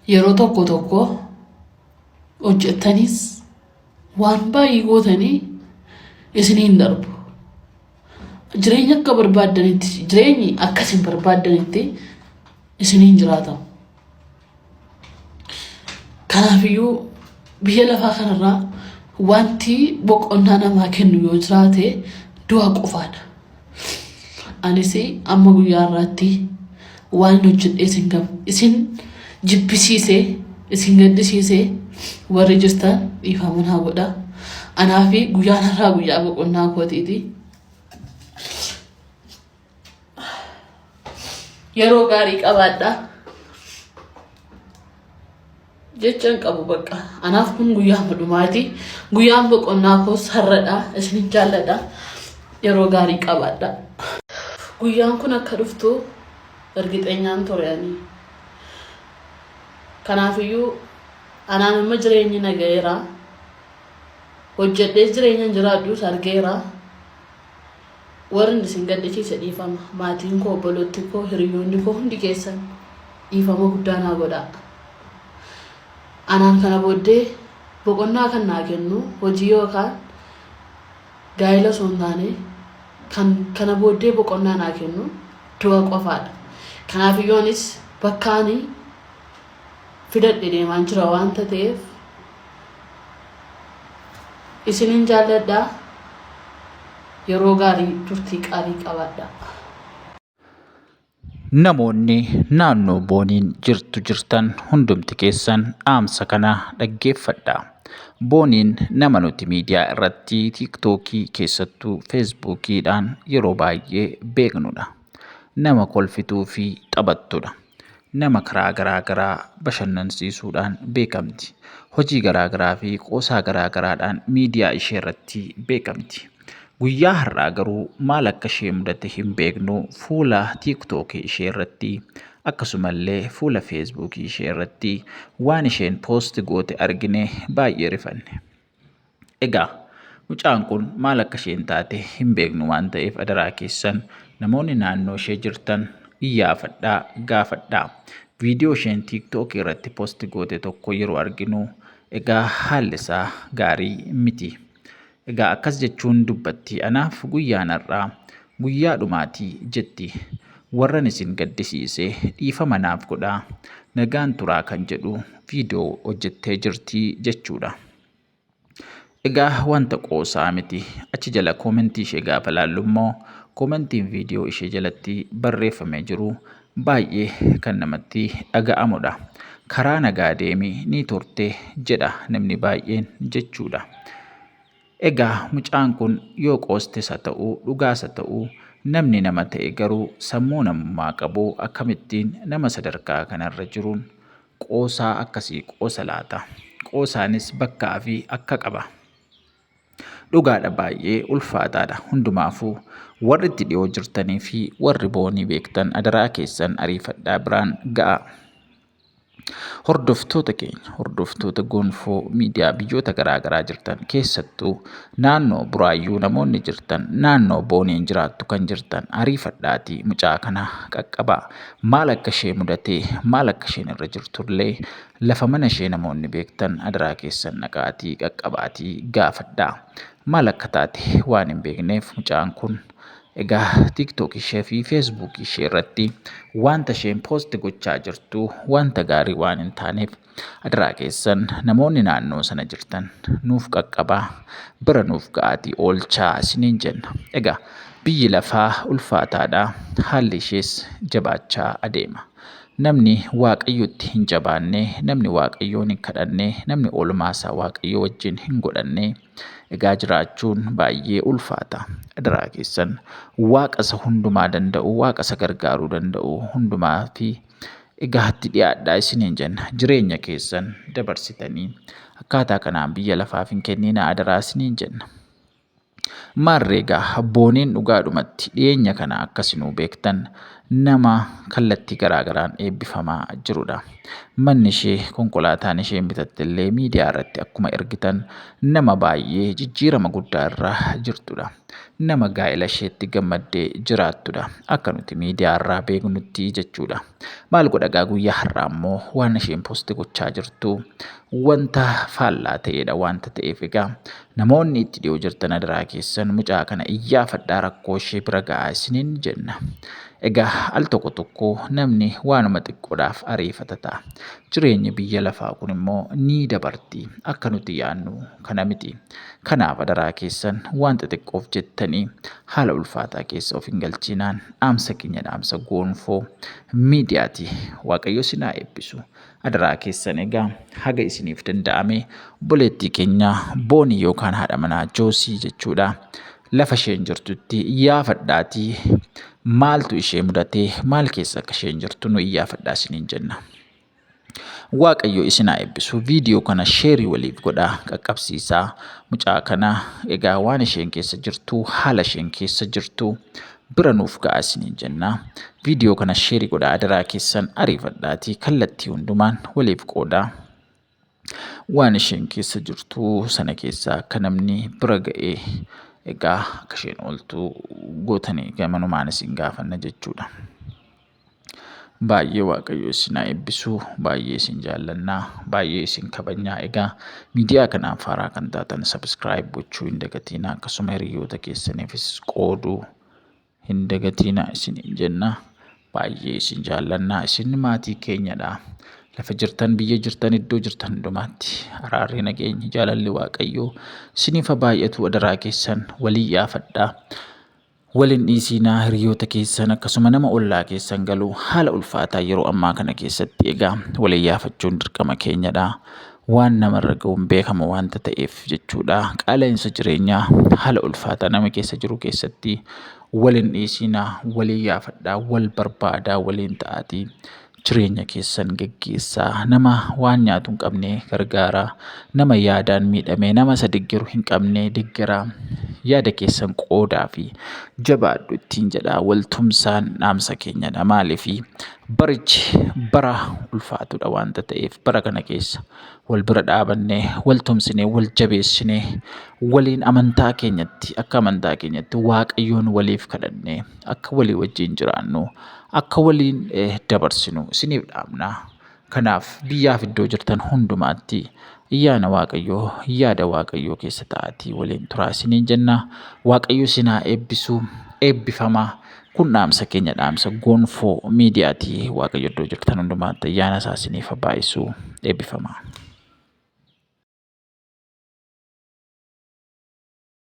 yeroo tokko tokko hojjettanis waan baay'ee gootanii isiniin darbu. Jireenya akka barbaaddanitti jireenyi akkasiin barbaaddanitti isiniin jiraatamu. Kanaafiyyuu biyya lafaa kanarraa wanti boqonnaa namaa kennu yoo jiraate du'a qofaadha. Anis amma guyyaa irratti waan hojjedhee isin jibbisiisee isin gaddisiisee warri jirtan dhiifama naa godhaa. Anaa fi guyyaan har'aa guyyaa boqonnaa kootiiti. Yeroo gaarii qabaadhaa. Jechaan qabu bakka. Anaaf kun guyyaa dhumaati. Guyyaan boqonnaa koos har'adha. Isin jaalladha. Yeroo gaarii qabaadhaa. Guyyaan kun akka dhuftu ergixeenyaan ture. Kanaafiyyuu anaan amma jireenyi nagayeera. Hojjedhee jireenya jiraadhus argeera. Warri isin gaddisiise dhiifama. Maatiin koo, obboloonni koo, hiriyoonni koo hundi keessan dhiifama guddaa naa godhaa. Anaan kana booddee boqonnaa kan naa kennu hojii yookaan gaa'ela osoo hin taane kana booddee boqonnaa naa kennu du'a qofaadha. Kanaafiyyoonis bakkaanii fidadhe deemaan jira waan ta'eef isinin jaalladhaa. Yeroo gaarii turtii qaarii qabaadhaa. Namoonni naannoo Booniin jirtan hundumti keessan dhaamsa kana dhaggeeffadhaa. Booniin nama nuti miidiyaa irratti tiiktookii keessattuu feesbuukiidhaan yeroo baay'ee beeknudha. Nama kolfituu fi taphattudha. Nama karaa garaagaraa bashannansiisuudhaan beekamti. Hojii garaagaraa fi qoosaa garaagaraadhaan miidiyaa ishee irratti beekamti. Guyyaa har'aa garuu maal akka ishee mudate hin beeknu fuula tiiktookii ishee irratti akkasumallee fuula feesbuukii ishee irratti waan isheen poosti goote argine baay'ee rifanne. Egaa mucaan kun maal akka isheen taate hin beeknu waan ta'eef adaraa keessan namoonni naannoo ishee jirtan iyyaafadhaa gaafadhaa. Viidiyoo isheen tiiktookii irratti poosti goote tokko yeroo arginu egaa haalli isaa gaarii miti. Egaa akkas jechuun dubbatti anaaf guyyaan har'aa guyyaa dhumaatii jetti. Warran isin gaddisiise dhiifama naaf godhaa. Nagaan turaa kan jedhu viidiyoo hojjettee jirti jechuudha. Egaa wanta qoosaa miti. Achi jala koomentii ishee gaafa laallu immoo koomentiin viidiyoo ishee jalatti barreeffamee jiru baay'ee kan namatti dhaga'amudha. Karaa nagaa deemii ni turte jedha namni baay'een jechuudha. Egaa mucaan kun yoo qoostes haa ta'uu dhugaas haa ta'uu namni nama ta'e garuu sammuu namummaa qabu akkamittiin nama sadarkaa kanarra jiruun qoosaa akkasii qoosa laata. Qoosaanis bakkaa fi akka qaba. Dhugaadha baay'ee ulfaataadha. Hundumaafuu warri itti dhiyoo jirtanii fi warri boonii beektan adaraa keessan ariifadhaa biraan ga'a. Hordoftoota keenya, hordoftoota gonfoo miidiyaa biyyoota garaagaraa jirtan keessattuu naannoo Buraayyuu namoonni jirtan, naannoo Booniin jiraattu kan jirtan ariifadhaatii mucaa kana qaqqabaa. Maal akka ishee mudatee, maal akka isheen irra jirtullee lafa mana ishee namoonni beektan adaraa keessan dhaqaatii qaqqabaatii gaafadhaa. Maal akka taate waan hin beekneef mucaan kun egaa tiiktookii ishee fi feesbuukii ishee irratti wanta isheen poosti gochaa jirtu wanta gaarii waan hin taaneef adaraa keessan namoonni naannoo sana jirtan nuuf qaqqabaa bira nuuf ga'aatii oolchaa isiniin jenna. Egaa biyyi lafaa ulfaataadha. Haalli ishees jabaachaa adeema. Namni waaqayyotti hin jabaanne, namni waaqayyoon hin kadhanne, namni oolmaasaa waaqayyo wajjin hin godhanne egaa jiraachuun baay'ee ulfaata. Adaraa keessan waaqa isa hundumaa danda'u, waaqa isa gargaaruu danda'u hundumaa fi egaa itti dhiyaadhaa isiniin jenna. Jireenya keessan dabarsitanii akkaataa kanaan biyya lafaaf hin kenninaa adaraa isiniin jenna. Maarreegaa Booniin dhugaadhumatti dhiyeenya kana akkasinuu beektan nama kallattii garaagaraan eebbifamaa jirudha. Manni ishee konkolaataan isheen bitatte illee miidiyaa irratti akkuma ergitan nama baay'ee jijjiirama guddaa irra jirtudha. Nama gaa'ela isheetti gammaddee jiraattudha. Akka nuti miidiyaa irraa beeknutti jechuudha. Maal godha guyyaa har'aa immoo waan isheen poosti gochaa jirtu wanta faallaa ta'edha wanta ta'eef egaa namoonni itti dhiyoo jirtan adaraa keessan mucaa kana iyyaafadhaa rakkoo ishee bira ga'aa isiniin jenna. Egaa al tokko namni waanuma xiqqoodhaaf ariifata ta'a. Jireenyi biyya lafaa kun immoo ni dabarti akka nuti yaadnu kana miti. Kanaaf adaraa keessan wanta xiqqoof jettanii haala ulfaataa keessa of hin galchinaan dhaamsa keenya dhaamsa gonfoo miidiyaati. Waaqayyo isin haa eebbisu. Adaraa keessan egaa haga isiniif danda'ame obboleettii keenya Boonii yookaan haadha manaa Joosii jechuudha. Lafa isheen jirtutti iyyaafadhaatii maaltu ishee mudatee maal keessa akka isheen jirtu nu iyyaafadhaa isiniin jenna. Waaqayyo isin haa eebbisu. Viidiyoo kana sheerii waliif godhaa qaqqabsiisaa mucaa kana egaa waan isheen keessa jirtu haala isheen keessa jirtu bira nuuf ga'aa isiniin jenna. Viidiyoo kana sheerii godhaa adaraa keessan ariifadhaatii kallattii hundumaan waliif qoodaa. Waan isheen keessa jirtu sana keessaa akka namni bira ga'ee egaa akka isheen ooltu gootanii gamanumaan isin gaafanna jechuudha. Baay'ee waaqayyo isin haa eebbisu. Baay'ee isin jaallannaa. Baay'ee isin kabajnaa. Egaa miidiyaa kanaaf haaraa kan taatan subscribe gochuu hin dagatinaa. Akkasuma hiriyoota keessaniifis qooduu hin dagatinaa isiniin jenna. Baay'ee isin jaallannaa. Isin maatii keenyadha. Lafa jirtan biyya jirtan iddoo jirtan hundumaatti araarri nageenyi jaalalli waaqayyoo isiniif baay'atu adaraa keessan walii yaafadhaa. Waliin dhiisinaa hiriyoota keessan akkasuma nama ollaa keessan galuu haala ulfaataa yeroo ammaa kana keessatti egaa walii yaafachuun dirqama keenyadha. Waan namarra ga'uun beekama wanta ta'eef jechuudha. Qaala'insa jireenyaa haala ulfaataa nama keessa jiru keessatti waliin dhiisinaa walii yaafadhaa wal barbaadaa waliin ta'aatii jireenya keessan geggeessaa. Nama waan nyaatu hin qabne gargaaraa. Nama yaadaan miidhame nama isa deeggaru hin qabne deeggaraa. Yaada keessan qoodaa fi jabaadhu ittiin jedhaa waltumsaan dhaamsa keenyadha. Maaliif barichi bara ulfaatudha wanta ta'eef bara kana keessa wal bira dhaabannee waltumsinee wal jabeessinee waliin amantaa keenyatti akka amantaa keenyatti waaqayyoon waliif kadhannee akka walii wajjin jiraannu akka waliin dabarsinu isiniif dhaamna. Kanaaf biyyaaf iddoo jirtan hundumaatti iyyaana waaqayyoo yaada waaqayyoo keessa ta'aatii waliin turaa isiniin jenna. Waaqayyo isin haa eebbisu. Eebbifamaa. Kun dhaamsa keenya dhaamsa gonfoo miidiyaati. Waaqayyo iddoo jirtan hundumaatti ayyaana isaa isiniif haa baay'isu. Eebbifamaa.